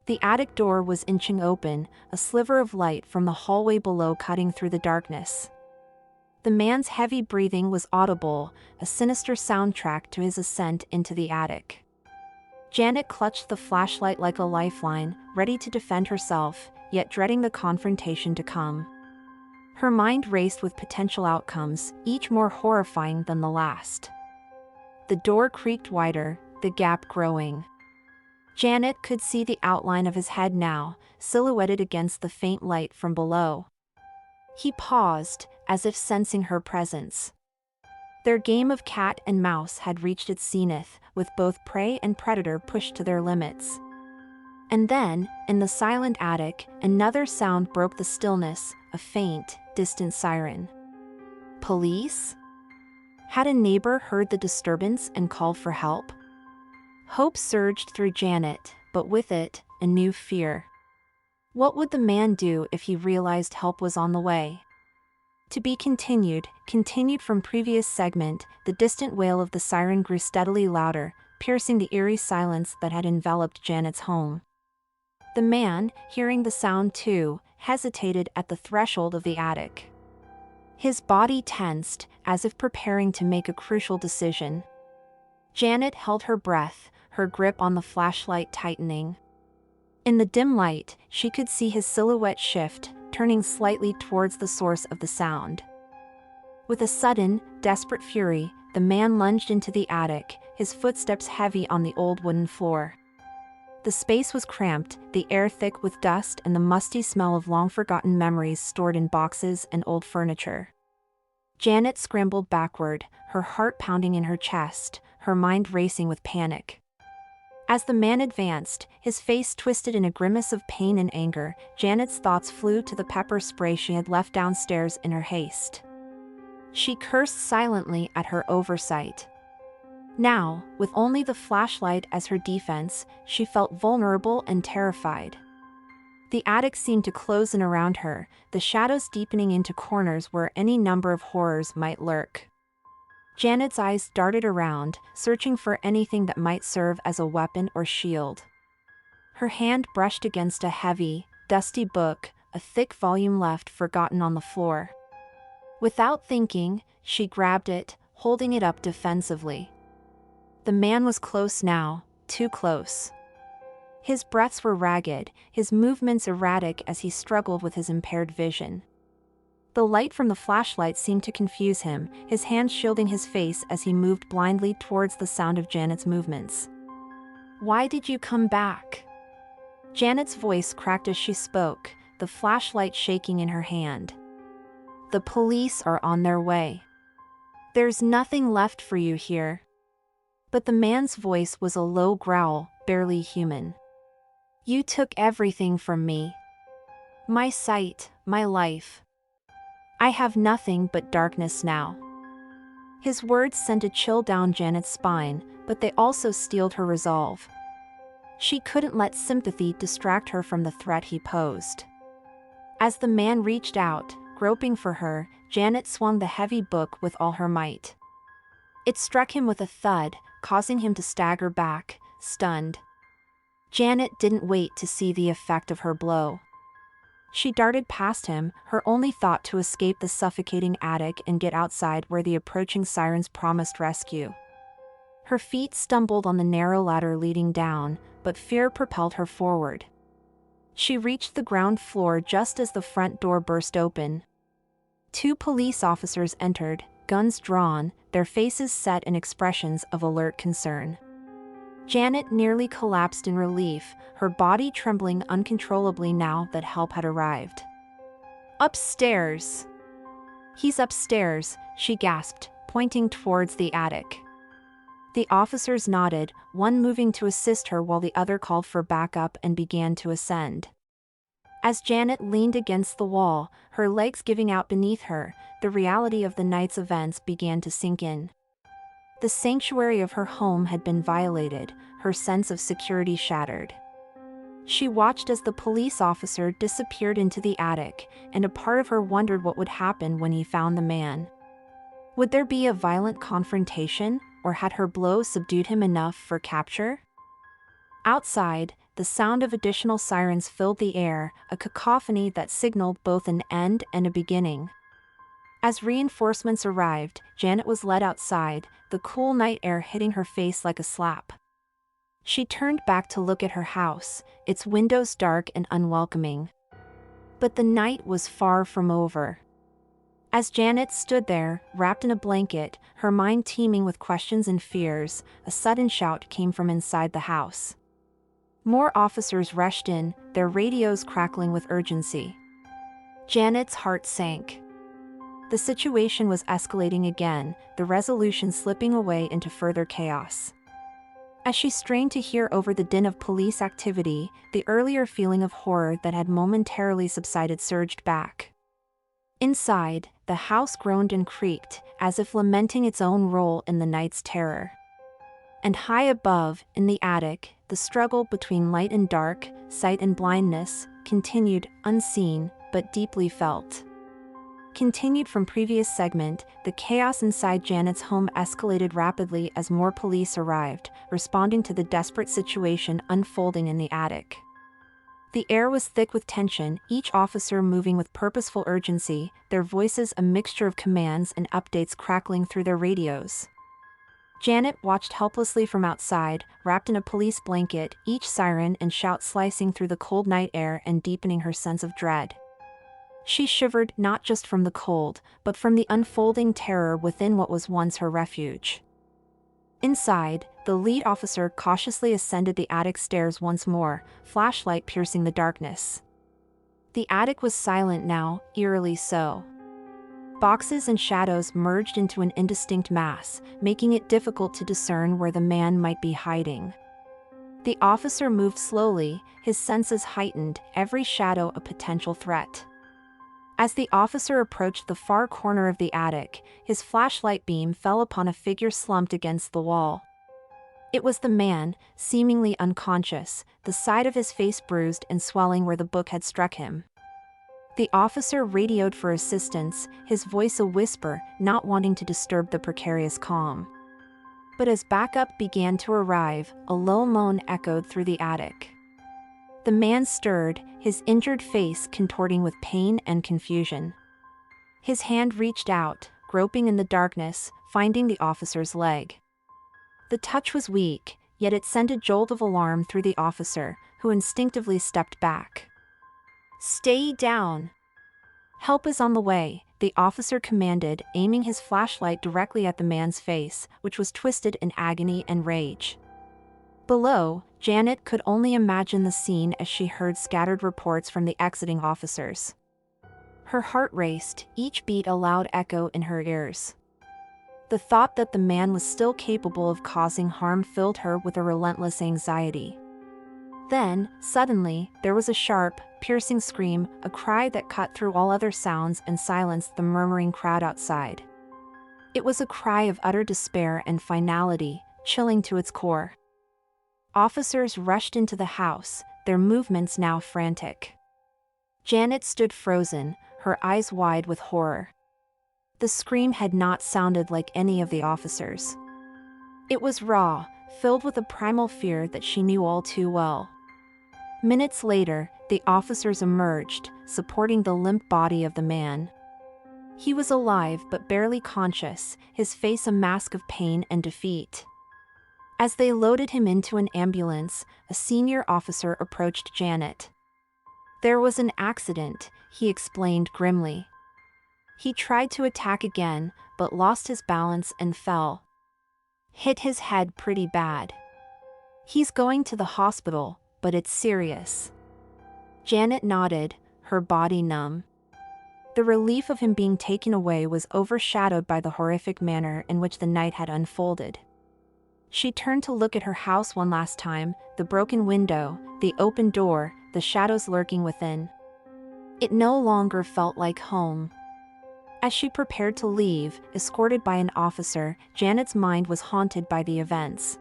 The attic door was inching open, a sliver of light from the hallway below cutting through the darkness. The man's heavy breathing was audible, a sinister soundtrack to his ascent into the attic. Janet clutched the flashlight like a lifeline, ready to defend herself, yet dreading the confrontation to come. Her mind raced with potential outcomes, each more horrifying than the last. The door creaked wider, the gap growing. Janet could see the outline of his head now, silhouetted against the faint light from below. He paused, as if sensing her presence. Their game of cat and mouse had reached its zenith, with both prey and predator pushed to their limits. And then, in the silent attic, another sound broke the stillness, a faint, distant siren. Police? Had a neighbor heard the disturbance and called for help? Hope surged through Janet, but with it, a new fear. What would the man do if he realized help was on the way? To be continued from previous segment, the distant wail of the siren grew steadily louder, piercing the eerie silence that had enveloped Janet's home. The man, hearing the sound too, hesitated at the threshold of the attic. His body tensed, as if preparing to make a crucial decision. Janet held her breath, her grip on the flashlight tightening. In the dim light, she could see his silhouette shift, turning slightly towards the source of the sound. With a sudden, desperate fury, the man lunged into the attic, his footsteps heavy on the old wooden floor. The space was cramped, the air thick with dust and the musty smell of long-forgotten memories stored in boxes and old furniture. Janet scrambled backward, her heart pounding in her chest, her mind racing with panic. As the man advanced, his face twisted in a grimace of pain and anger, Janet's thoughts flew to the pepper spray she had left downstairs in her haste. She cursed silently at her oversight. Now, with only the flashlight as her defense, she felt vulnerable and terrified. The attic seemed to close in around her, the shadows deepening into corners where any number of horrors might lurk. Janet's eyes darted around, searching for anything that might serve as a weapon or shield. Her hand brushed against a heavy, dusty book, a thick volume left forgotten on the floor. Without thinking, she grabbed it, holding it up defensively. The man was close now, too close. His breaths were ragged, his movements erratic as he struggled with his impaired vision. The light from the flashlight seemed to confuse him, his hands shielding his face as he moved blindly towards the sound of Janet's movements. "Why did you come back?" Janet's voice cracked as she spoke, the flashlight shaking in her hand. "The police are on their way. There's nothing left for you here." But the man's voice was a low growl, barely human. "You took everything from me. My sight, my life. I have nothing but darkness now." His words sent a chill down Janet's spine, but they also steeled her resolve. She couldn't let sympathy distract her from the threat he posed. As the man reached out, groping for her, Janet swung the heavy book with all her might. It struck him with a thud, causing him to stagger back, stunned. Janet didn't wait to see the effect of her blow. She darted past him, her only thought to escape the suffocating attic and get outside where the approaching sirens promised rescue. Her feet stumbled on the narrow ladder leading down, but fear propelled her forward. She reached the ground floor just as the front door burst open. 2 police officers entered, guns drawn, their faces set in expressions of alert concern. Janet nearly collapsed in relief, her body trembling uncontrollably now that help had arrived. "Upstairs!" "He's upstairs," she gasped, pointing towards the attic. The officers nodded, one moving to assist her while the other called for backup and began to ascend. As Janet leaned against the wall, her legs giving out beneath her, the reality of the night's events began to sink in. The sanctuary of her home had been violated, her sense of security shattered. She watched as the police officer disappeared into the attic, and a part of her wondered what would happen when he found the man. Would there be a violent confrontation, or had her blow subdued him enough for capture? Outside, the sound of additional sirens filled the air, a cacophony that signaled both an end and a beginning. As reinforcements arrived, Janet was led outside, the cool night air hitting her face like a slap. She turned back to look at her house, its windows dark and unwelcoming. But the night was far from over. As Janet stood there, wrapped in a blanket, her mind teeming with questions and fears, a sudden shout came from inside the house. More officers rushed in, their radios crackling with urgency. Janet's heart sank. The situation was escalating again, the resolution slipping away into further chaos. As she strained to hear over the din of police activity, the earlier feeling of horror that had momentarily subsided surged back. Inside, the house groaned and creaked, as if lamenting its own role in the night's terror. And high above, in the attic, the struggle between light and dark, sight and blindness, continued, unseen, but deeply felt. Continued from previous segment, the chaos inside Janet's home escalated rapidly as more police arrived, responding to the desperate situation unfolding in the attic. The air was thick with tension, each officer moving with purposeful urgency, their voices a mixture of commands and updates crackling through their radios. Janet watched helplessly from outside, wrapped in a police blanket, each siren and shout slicing through the cold night air and deepening her sense of dread. She shivered not just from the cold, but from the unfolding terror within what was once her refuge. Inside, the lead officer cautiously ascended the attic stairs once more, flashlight piercing the darkness. The attic was silent now, eerily so. Boxes and shadows merged into an indistinct mass, making it difficult to discern where the man might be hiding. The officer moved slowly, his senses heightened, every shadow a potential threat. As the officer approached the far corner of the attic, his flashlight beam fell upon a figure slumped against the wall. It was the man, seemingly unconscious, the side of his face bruised and swelling where the book had struck him. The officer radioed for assistance, his voice a whisper, not wanting to disturb the precarious calm. But as backup began to arrive, a low moan echoed through the attic. The man stirred, his injured face contorting with pain and confusion. His hand reached out, groping in the darkness, finding the officer's leg. The touch was weak, yet it sent a jolt of alarm through the officer, who instinctively stepped back. "Stay down! Help is on the way," the officer commanded, aiming his flashlight directly at the man's face, which was twisted in agony and rage. Below, Janet could only imagine the scene as she heard scattered reports from the exiting officers. Her heart raced, each beat a loud echo in her ears. The thought that the man was still capable of causing harm filled her with a relentless anxiety. Then, suddenly, there was a sharp, piercing scream, a cry that cut through all other sounds and silenced the murmuring crowd outside. It was a cry of utter despair and finality, chilling to its core. Officers rushed into the house, their movements now frantic. Janet stood frozen, her eyes wide with horror. The scream had not sounded like any of the officers. It was raw, filled with a primal fear that she knew all too well. Minutes later, the officers emerged, supporting the limp body of the man. He was alive but barely conscious, his face a mask of pain and defeat. As they loaded him into an ambulance, a senior officer approached Janet. "There was an accident," he explained grimly. "He tried to attack again, but lost his balance and fell. Hit his head pretty bad. He's going to the hospital, but it's serious." Janet nodded, her body numb. The relief of him being taken away was overshadowed by the horrific manner in which the night had unfolded. She turned to look at her house one last time, the broken window, the open door, the shadows lurking within. It no longer felt like home. As she prepared to leave, escorted by an officer, Janet's mind was haunted by the events.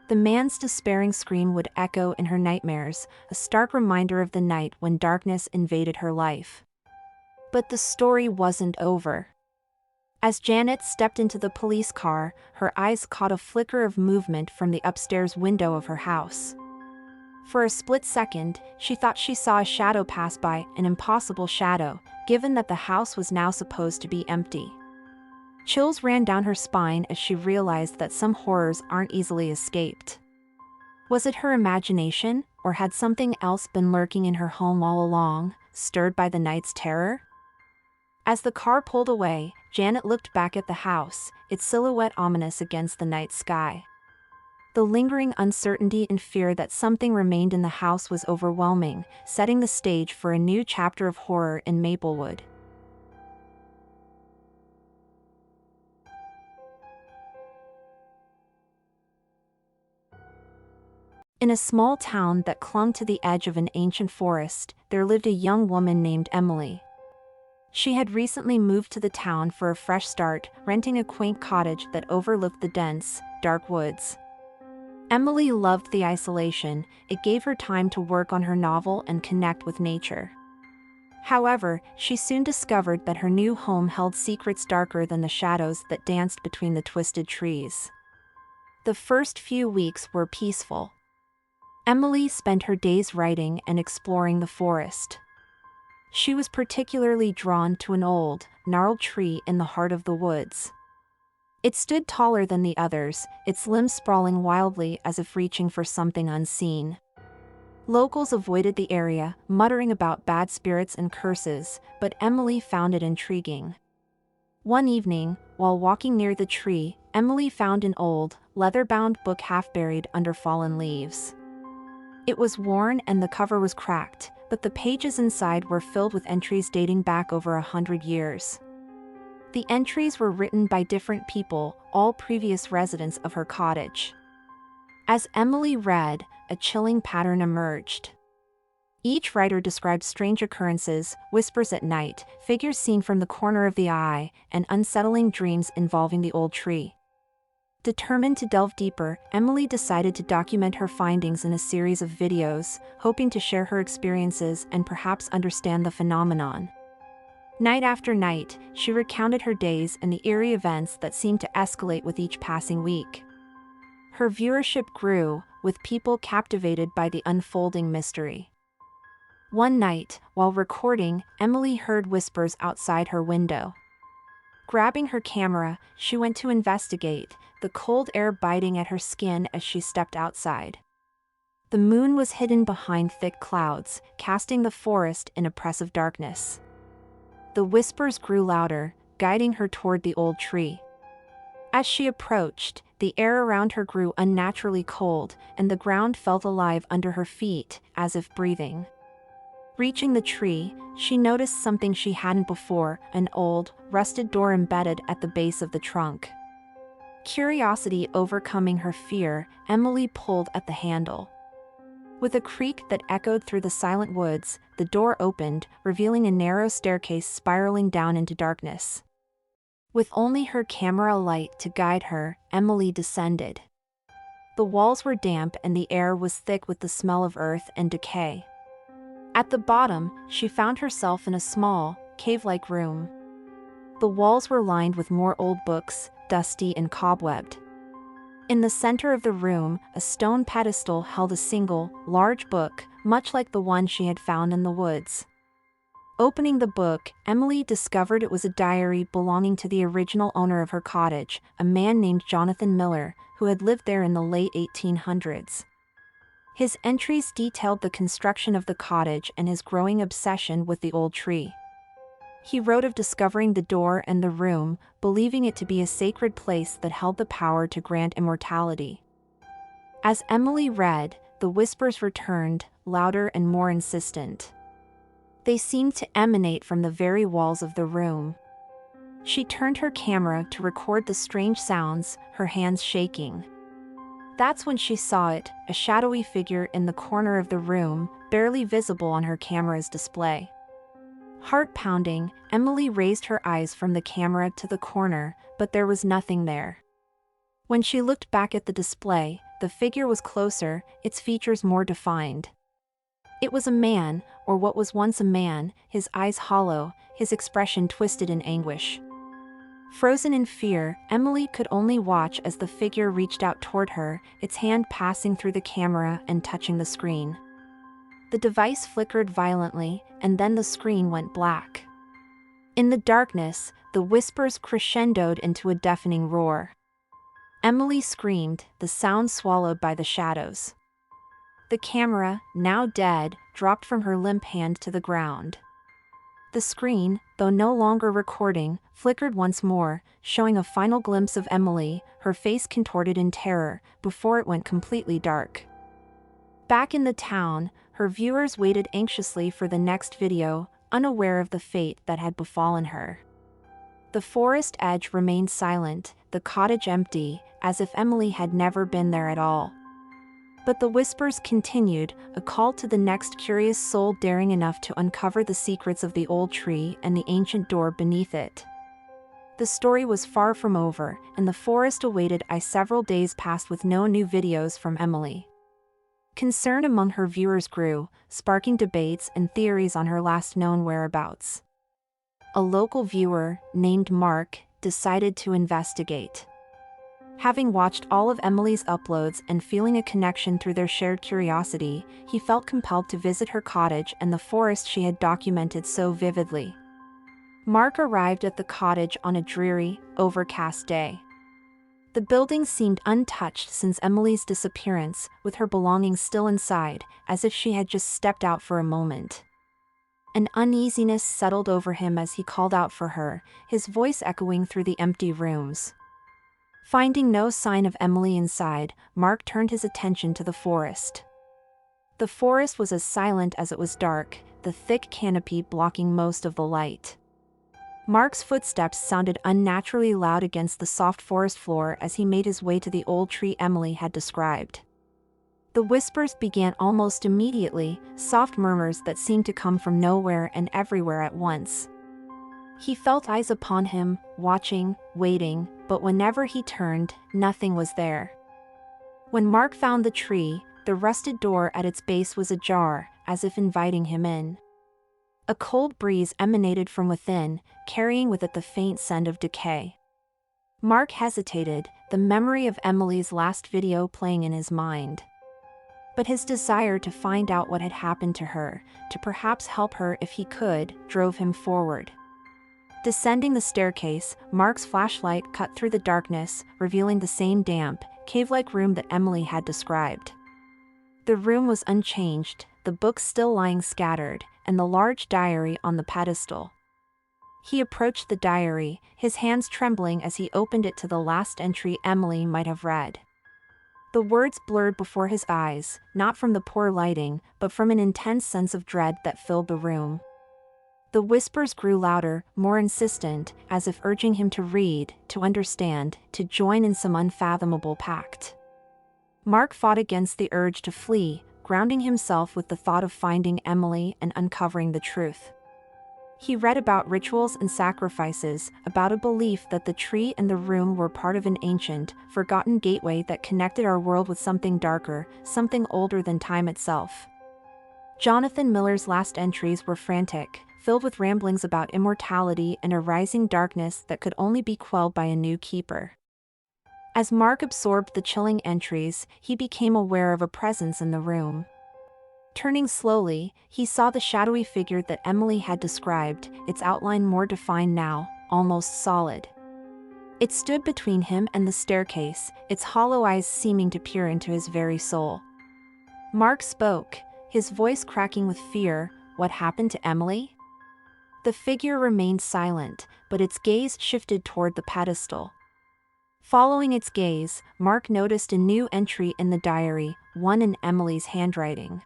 The man's despairing scream would echo in her nightmares, a stark reminder of the night when darkness invaded her life. But the story wasn't over. As Janet stepped into the police car, her eyes caught a flicker of movement from the upstairs window of her house. For a split second, she thought she saw a shadow pass by, an impossible shadow, given that the house was now supposed to be empty. Chills ran down her spine as she realized that some horrors aren't easily escaped. Was it her imagination, or had something else been lurking in her home all along, stirred by the night's terror? As the car pulled away, Janet looked back at the house, its silhouette ominous against the night sky. The lingering uncertainty and fear that something remained in the house was overwhelming, setting the stage for a new chapter of horror in Maplewood. In a small town that clung to the edge of an ancient forest, there lived a young woman named Emily. She had recently moved to the town for a fresh start, renting a quaint cottage that overlooked the dense, dark woods. Emily loved the isolation. It gave her time to work on her novel and connect with nature. However, she soon discovered that her new home held secrets darker than the shadows that danced between the twisted trees. The first few weeks were peaceful. Emily spent her days writing and exploring the forest. She was particularly drawn to an old, gnarled tree in the heart of the woods. It stood taller than the others, its limbs sprawling wildly as if reaching for something unseen. Locals avoided the area, muttering about bad spirits and curses, but Emily found it intriguing. One evening, while walking near the tree, Emily found an old, leather-bound book half buried under fallen leaves. It was worn and the cover was cracked, but the pages inside were filled with entries dating back over 100 years. The entries were written by different people, all previous residents of her cottage. As Emily read, a chilling pattern emerged. Each writer described strange occurrences, whispers at night, figures seen from the corner of the eye, and unsettling dreams involving the old tree. Determined to delve deeper, Emily decided to document her findings in a series of videos, hoping to share her experiences and perhaps understand the phenomenon. Night after night, she recounted her days and the eerie events that seemed to escalate with each passing week. Her viewership grew, with people captivated by the unfolding mystery. One night, while recording, Emily heard whispers outside her window. Grabbing her camera, she went to investigate, the cold air biting at her skin as she stepped outside. The moon was hidden behind thick clouds, casting the forest in oppressive darkness. The whispers grew louder, guiding her toward the old tree. As she approached, the air around her grew unnaturally cold, and the ground felt alive under her feet, as if breathing. Reaching the tree, she noticed something she hadn't before, an old, rusted door embedded at the base of the trunk. Curiosity overcoming her fear, Emily pulled at the handle. With a creak that echoed through the silent woods, the door opened, revealing a narrow staircase spiraling down into darkness. With only her camera light to guide her, Emily descended. The walls were damp and the air was thick with the smell of earth and decay. At the bottom, she found herself in a small, cave-like room. The walls were lined with more old books, dusty and cobwebbed. In the center of the room, a stone pedestal held a single, large book, much like the one she had found in the woods. Opening the book, Emily discovered it was a diary belonging to the original owner of her cottage, a man named Jonathan Miller, who had lived there in the late 1800s. His entries detailed the construction of the cottage and his growing obsession with the old tree. He wrote of discovering the door and the room, believing it to be a sacred place that held the power to grant immortality. As Emily read, the whispers returned, louder and more insistent. They seemed to emanate from the very walls of the room. She turned her camera to record the strange sounds, her hands shaking. That's when she saw it, a shadowy figure in the corner of the room, barely visible on her camera's display. Heart pounding, Emily raised her eyes from the camera to the corner, but there was nothing there. When she looked back at the display, the figure was closer, its features more defined. It was a man, or what was once a man, his eyes hollow, his expression twisted in anguish. Frozen in fear, Emily could only watch as the figure reached out toward her, its hand passing through the camera and touching the screen. The device flickered violently, and then the screen went black. In the darkness, the whispers crescendoed into a deafening roar. Emily screamed, the sound swallowed by the shadows. The camera, now dead, dropped from her limp hand to the ground. The screen, though no longer recording, flickered once more, showing a final glimpse of Emily, her face contorted in terror, before it went completely dark. Back in the town, her viewers waited anxiously for the next video, unaware of the fate that had befallen her. The forest edge remained silent, the cottage empty, as if Emily had never been there at all. But the whispers continued, a call to the next curious soul daring enough to uncover the secrets of the old tree and the ancient door beneath it. The story was far from over, and the forest awaited. Several days passed with no new videos from Emily. Concern among her viewers grew, sparking debates and theories on her last known whereabouts. A local viewer, named Mark, decided to investigate. Having watched all of Emily's uploads and feeling a connection through their shared curiosity, he felt compelled to visit her cottage and the forest she had documented so vividly. Mark arrived at the cottage on a dreary, overcast day. The building seemed untouched since Emily's disappearance, with her belongings still inside, as if she had just stepped out for a moment. An uneasiness settled over him as he called out for her, his voice echoing through the empty rooms. Finding no sign of Emily inside, Mark turned his attention to the forest. The forest was as silent as it was dark, the thick canopy blocking most of the light. Mark's footsteps sounded unnaturally loud against the soft forest floor as he made his way to the old tree Emily had described. The whispers began almost immediately, soft murmurs that seemed to come from nowhere and everywhere at once. He felt eyes upon him, watching, waiting, but whenever he turned, nothing was there. When Mark found the tree, the rusted door at its base was ajar, as if inviting him in. A cold breeze emanated from within, carrying with it the faint scent of decay. Mark hesitated, the memory of Emily's last video playing in his mind. But his desire to find out what had happened to her, to perhaps help her if he could, drove him forward. Descending the staircase, Mark's flashlight cut through the darkness, revealing the same damp, cave-like room that Emily had described. The room was unchanged, the books still lying scattered, and the large diary on the pedestal. He approached the diary, his hands trembling as he opened it to the last entry Emily might have read. The words blurred before his eyes, not from the poor lighting, but from an intense sense of dread that filled the room. The whispers grew louder, more insistent, as if urging him to read, to understand, to join in some unfathomable pact. Mark fought against the urge to flee, grounding himself with the thought of finding Emily and uncovering the truth. He read about rituals and sacrifices, about a belief that the tree and the room were part of an ancient, forgotten gateway that connected our world with something darker, something older than time itself. Jonathan Miller's last entries were frantic, filled with ramblings about immortality and a rising darkness that could only be quelled by a new keeper. As Mark absorbed the chilling entries, he became aware of a presence in the room. Turning slowly, he saw the shadowy figure that Emily had described, its outline more defined now, almost solid. It stood between him and the staircase, its hollow eyes seeming to peer into his very soul. Mark spoke, his voice cracking with fear. "What happened to Emily?" The figure remained silent, but its gaze shifted toward the pedestal. Following its gaze, Mark noticed a new entry in the diary, one in Emily's handwriting.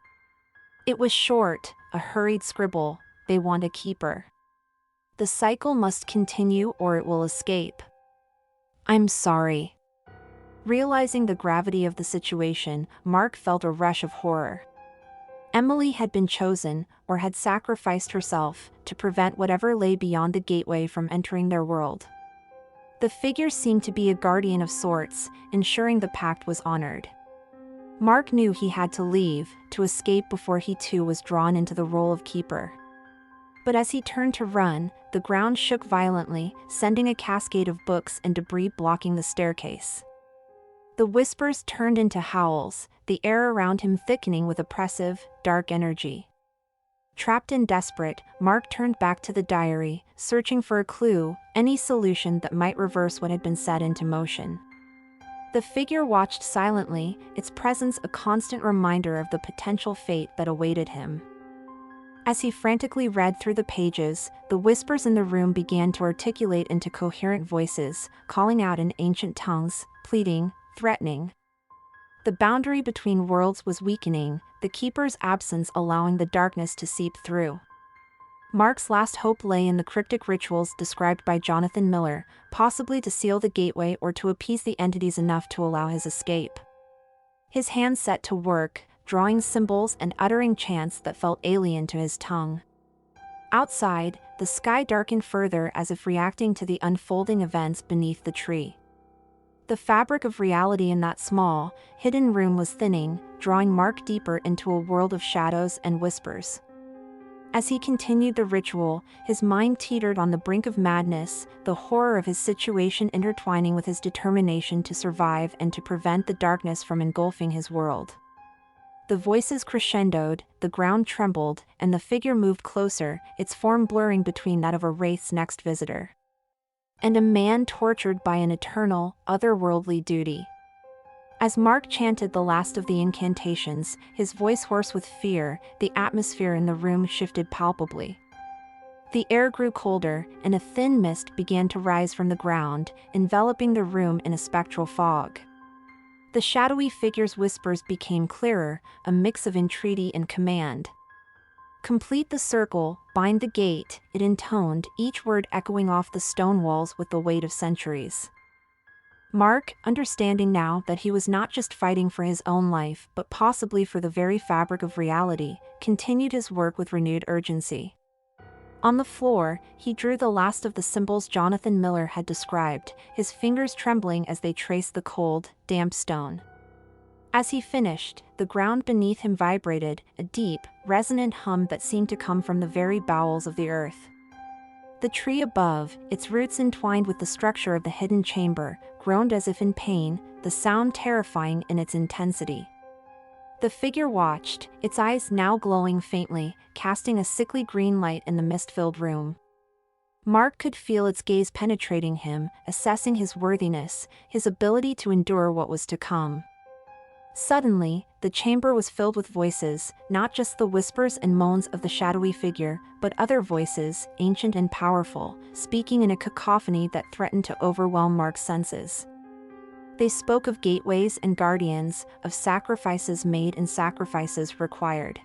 It was short, a hurried scribble: "They want a keeper. The cycle must continue or it will escape. I'm sorry." Realizing the gravity of the situation, Mark felt a rush of horror. Emily had been chosen, or had sacrificed herself, to prevent whatever lay beyond the gateway from entering their world. The figure seemed to be a guardian of sorts, ensuring the pact was honored. Mark knew he had to leave, to escape before he too was drawn into the role of keeper. But as he turned to run, the ground shook violently, sending a cascade of books and debris blocking the staircase. The whispers turned into howls, the air around him thickening with oppressive, dark energy. Trapped and desperate, Mark turned back to the diary, searching for a clue, any solution that might reverse what had been set into motion. The figure watched silently, its presence a constant reminder of the potential fate that awaited him. As he frantically read through the pages, the whispers in the room began to articulate into coherent voices, calling out in ancient tongues, pleading, threatening. The boundary between worlds was weakening, the keeper's absence allowing the darkness to seep through. Mark's last hope lay in the cryptic rituals described by Jonathan Miller, possibly to seal the gateway or to appease the entities enough to allow his escape. His hands set to work, drawing symbols and uttering chants that felt alien to his tongue. Outside, the sky darkened further as if reacting to the unfolding events beneath the tree. The fabric of reality in that small, hidden room was thinning, drawing Mark deeper into a world of shadows and whispers. As he continued the ritual, his mind teetered on the brink of madness, the horror of his situation intertwining with his determination to survive and to prevent the darkness from engulfing his world. The voices crescendoed, the ground trembled, and the figure moved closer, its form blurring between that of a wraith's next visitor. And a man tortured by an eternal, otherworldly duty. As Mark chanted the last of the incantations, his voice hoarse with fear, the atmosphere in the room shifted palpably. The air grew colder, and a thin mist began to rise from the ground, enveloping the room in a spectral fog. The shadowy figure's whispers became clearer, a mix of entreaty and command. "Complete the circle, bind the gate," it intoned, each word echoing off the stone walls with the weight of centuries. Mark, understanding now that he was not just fighting for his own life but possibly for the very fabric of reality, continued his work with renewed urgency. On the floor, he drew the last of the symbols Jonathan Miller had described, his fingers trembling as they traced the cold, damp stone. As he finished, the ground beneath him vibrated, a deep, resonant hum that seemed to come from the very bowels of the earth. The tree above, its roots entwined with the structure of the hidden chamber, groaned as if in pain, the sound terrifying in its intensity. The figure watched, its eyes now glowing faintly, casting a sickly green light in the mist-filled room. Mark could feel its gaze penetrating him, assessing his worthiness, his ability to endure what was to come. Suddenly, the chamber was filled with voices, not just the whispers and moans of the shadowy figure, but other voices, ancient and powerful, speaking in a cacophony that threatened to overwhelm Mark's senses. They spoke of gateways and guardians, of sacrifices made and sacrifices required.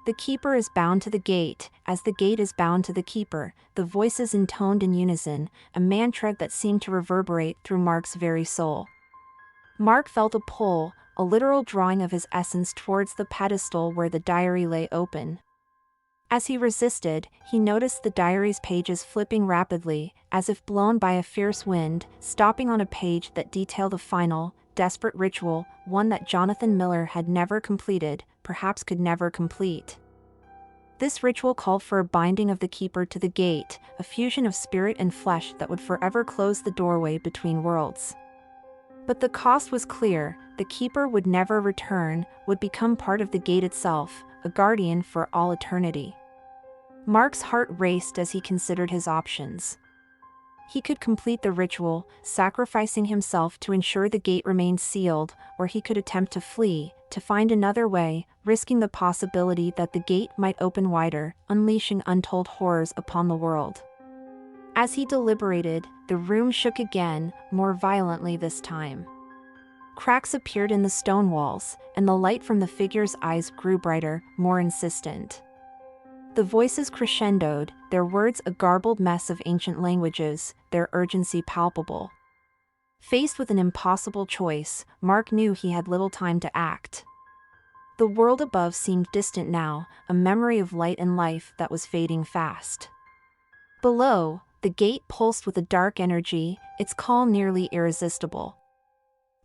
"The keeper is bound to the gate, as the gate is bound to the keeper," the voices intoned in unison, a mantra that seemed to reverberate through Mark's very soul. Mark felt a pull, a literal drawing of his essence towards the pedestal where the diary lay open. As he resisted, he noticed the diary's pages flipping rapidly, as if blown by a fierce wind, stopping on a page that detailed a final, desperate ritual, one that Jonathan Miller had never completed, perhaps could never complete. This ritual called for a binding of the keeper to the gate, a fusion of spirit and flesh that would forever close the doorway between worlds. But the cost was clear: the keeper would never return, would become part of the gate itself, a guardian for all eternity. Mark's heart raced as he considered his options. He could complete the ritual, sacrificing himself to ensure the gate remained sealed, or he could attempt to flee, to find another way, risking the possibility that the gate might open wider, unleashing untold horrors upon the world. As he deliberated, the room shook again, more violently this time. Cracks appeared in the stone walls, and the light from the figure's eyes grew brighter, more insistent. The voices crescendoed, their words a garbled mess of ancient languages, their urgency palpable. Faced with an impossible choice, Mark knew he had little time to act. The world above seemed distant now, a memory of light and life that was fading fast. Below, the gate pulsed with a dark energy, its call nearly irresistible.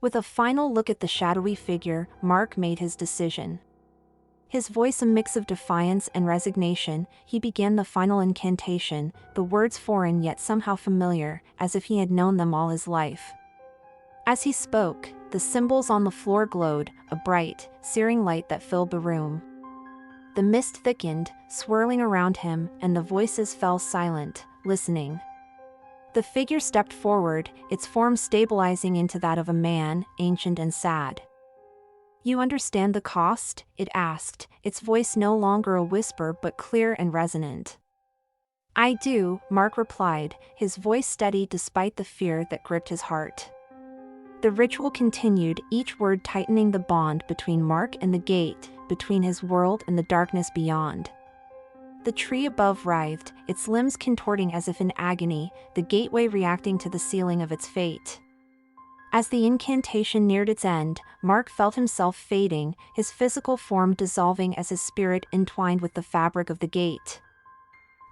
With a final look at the shadowy figure, Mark made his decision. His voice a mix of defiance and resignation, he began the final incantation, the words foreign yet somehow familiar, as if he had known them all his life. As he spoke, the symbols on the floor glowed, a bright, searing light that filled the room. The mist thickened, swirling around him, and the voices fell silent, listening. The figure stepped forward, its form stabilizing into that of a man, ancient and sad. "You understand the cost?" it asked, its voice no longer a whisper but clear and resonant. "I do," Mark replied, his voice steady despite the fear that gripped his heart. The ritual continued, each word tightening the bond between Mark and the gate, between his world and the darkness beyond. The tree above writhed, its limbs contorting as if in agony, the gateway reacting to the sealing of its fate. As the incantation neared its end, Mark felt himself fading, his physical form dissolving as his spirit entwined with the fabric of the gate.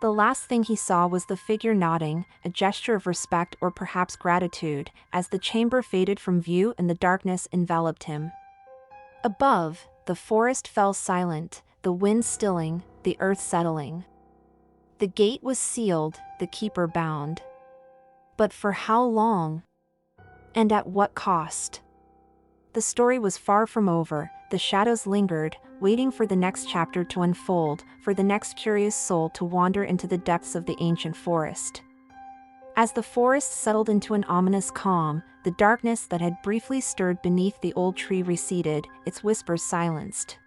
The last thing he saw was the figure nodding, a gesture of respect or perhaps gratitude, as the chamber faded from view and the darkness enveloped him. Above, the forest fell silent, the wind stilling, the earth settling. The gate was sealed, the keeper bound. But for how long? And at what cost? The story was far from over, the shadows lingered, waiting for the next chapter to unfold, for the next curious soul to wander into the depths of the ancient forest. As the forest settled into an ominous calm, the darkness that had briefly stirred beneath the old tree receded, its whispers silenced.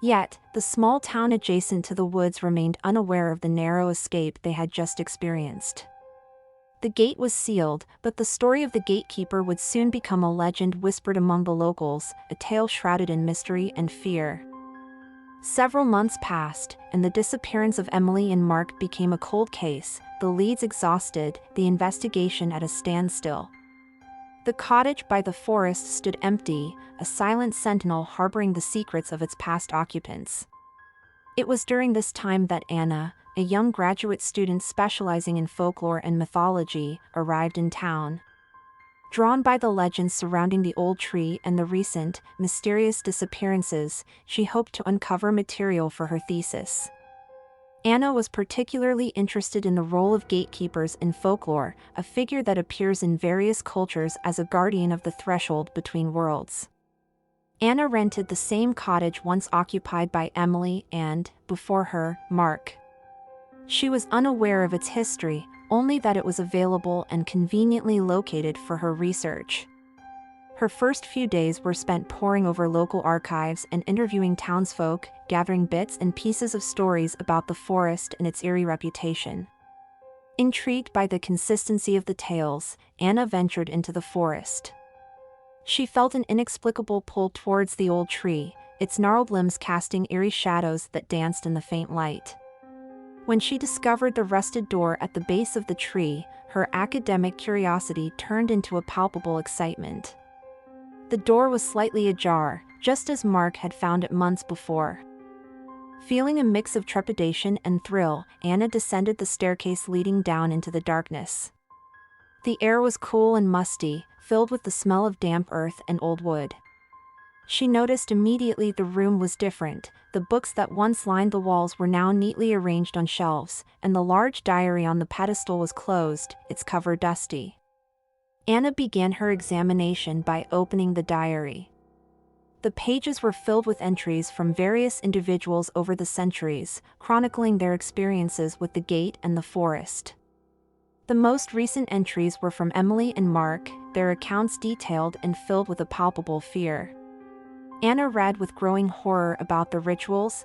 Yet, the small town adjacent to the woods remained unaware of the narrow escape they had just experienced. The gate was sealed, but the story of the gatekeeper would soon become a legend whispered among the locals, a tale shrouded in mystery and fear. Several months passed, and the disappearance of Emily and Mark became a cold case, the leads exhausted, the investigation at a standstill. The cottage by the forest stood empty, a silent sentinel harboring the secrets of its past occupants. It was during this time that Anna, a young graduate student specializing in folklore and mythology, arrived in town. Drawn by the legends surrounding the old tree and the recent, mysterious disappearances, she hoped to uncover material for her thesis. Anna was particularly interested in the role of gatekeepers in folklore, a figure that appears in various cultures as a guardian of the threshold between worlds. Anna rented the same cottage once occupied by Emily and, before her, Mark. She was unaware of its history, only that it was available and conveniently located for her research. Her first few days were spent poring over local archives and interviewing townsfolk, gathering bits and pieces of stories about the forest and its eerie reputation. Intrigued by the consistency of the tales, Anna ventured into the forest. She felt an inexplicable pull towards the old tree, its gnarled limbs casting eerie shadows that danced in the faint light. When she discovered the rusted door at the base of the tree, her academic curiosity turned into a palpable excitement. The door was slightly ajar, just as Mark had found it months before. Feeling a mix of trepidation and thrill, Anna descended the staircase leading down into the darkness. The air was cool and musty, filled with the smell of damp earth and old wood. She noticed immediately the room was different. The books that once lined the walls were now neatly arranged on shelves, and the large diary on the pedestal was closed, its cover dusty. Anna began her examination by opening the diary. The pages were filled with entries from various individuals over the centuries, chronicling their experiences with the gate and the forest. The most recent entries were from Emily and Mark, their accounts detailed and filled with a palpable fear. Anna read with growing horror about the rituals,